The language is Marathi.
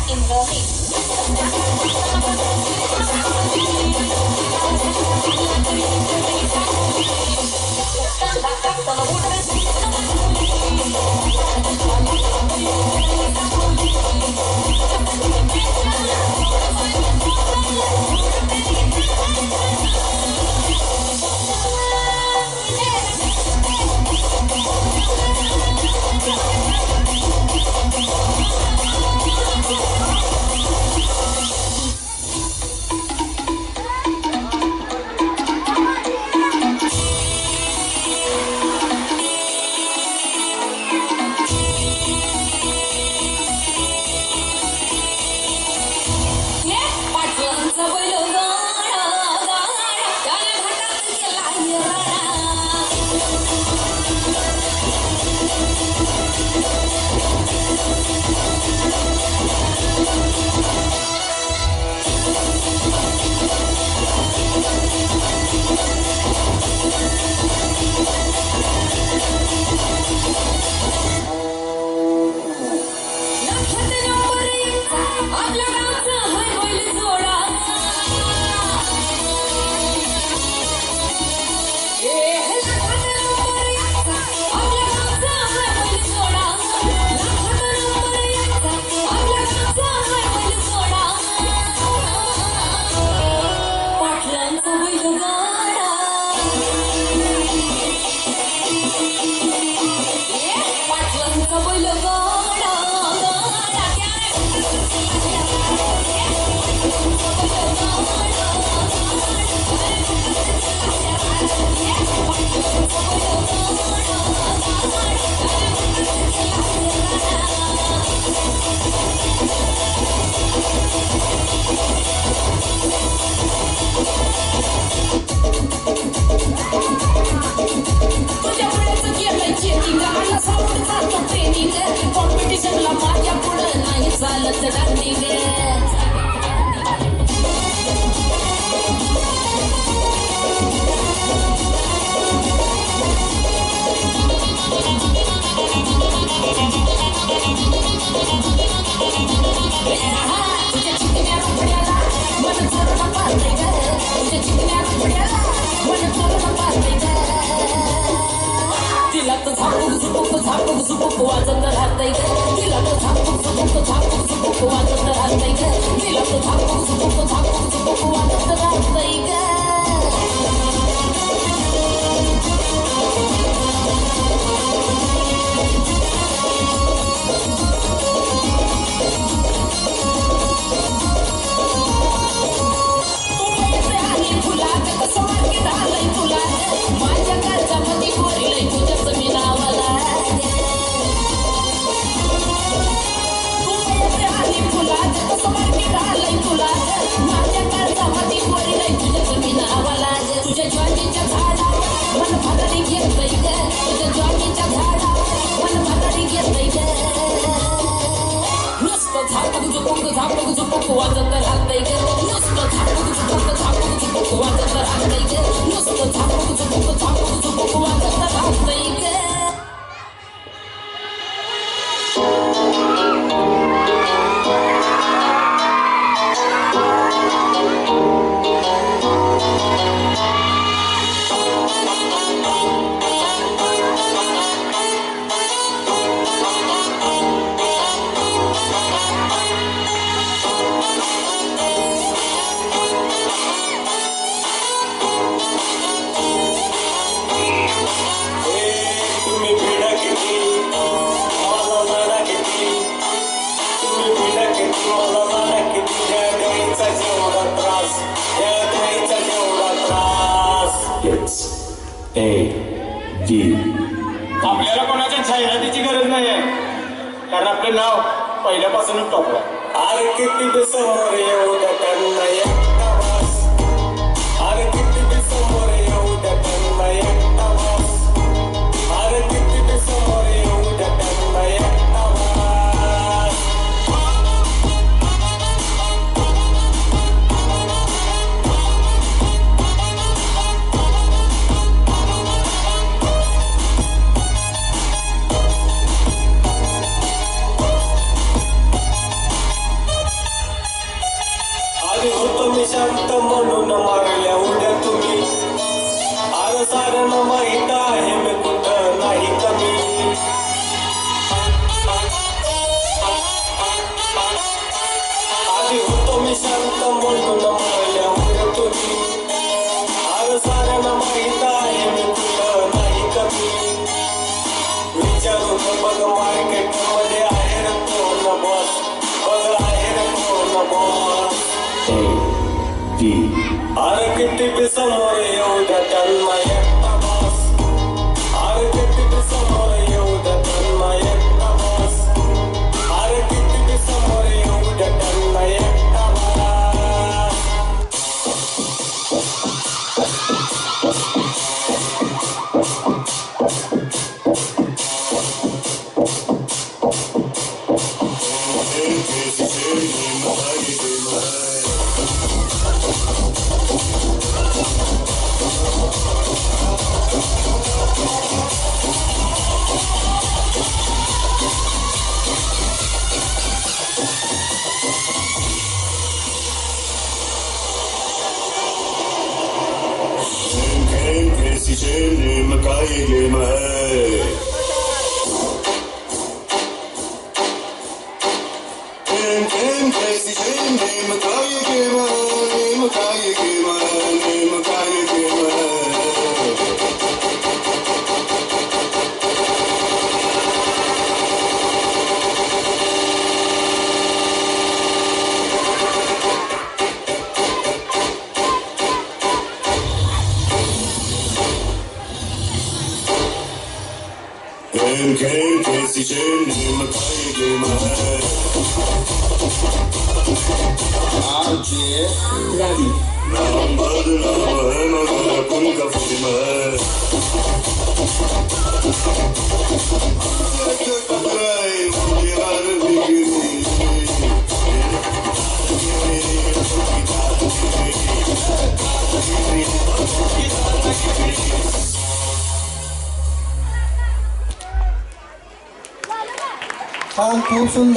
in the कॉम्पिटिशनला माझ्या पुढं नाही चालत रनिंग तिला तर झापूक झुपूक वाजत राहतंय ग तिला तर झापूक झुपूक वाजत राहतंय ग तिला तर झापूक झुपूक वाजत राहतंय ग माझ्या कर्जामध्ये कोरिलंय तुझ्याच मी नावाला आणि फुलात कसं मार्गी राहिलंय तुला माझ्या कर्जामध्ये कोरिलंय तुझ्याच मी नावाला तुझ्या ज्वारीच्या झाडावर मन भरारी घेतय ग तुझ्या ज्वारीच्या झाडावर मन भरारी घेतय ग नुसतं झापूक झुपूक वाजत राहतंय ग नुसतं झापूक झुपूक वाजत राहतंय ग नुसतं झापूक झुपूक वाजत राहतंय ग आपल्याला कोणाच्या जाहिरातीची गरज नाही आहे कारण आपलं नाव पहिल्यापासूनच टॉपला अरे किती समोर येऊ द्या त्यांना एकटा वास अरे किती समोर येऊ द्या त्यांना एकटा वास अरे किती समोर येऊ द्या त्यांना एकटा वास किट्टी अरे किती बी समोर येऊ द्या त्यांना एकटा बस. अरे किती बी समोर येऊ द्या त्यांना एकटा बस. अरे किती बी समोर येऊ द्या त्यांना एकटा बस. कैसी चेन मकाई गेम है कैसी चेन मकाई गेम है मकाई गेम है मकाई गेम है कैसी चेन मकाई गेम है आरजे रवि नाम बदनाम है मगर अपन का फिल्म है खूप सुंदर.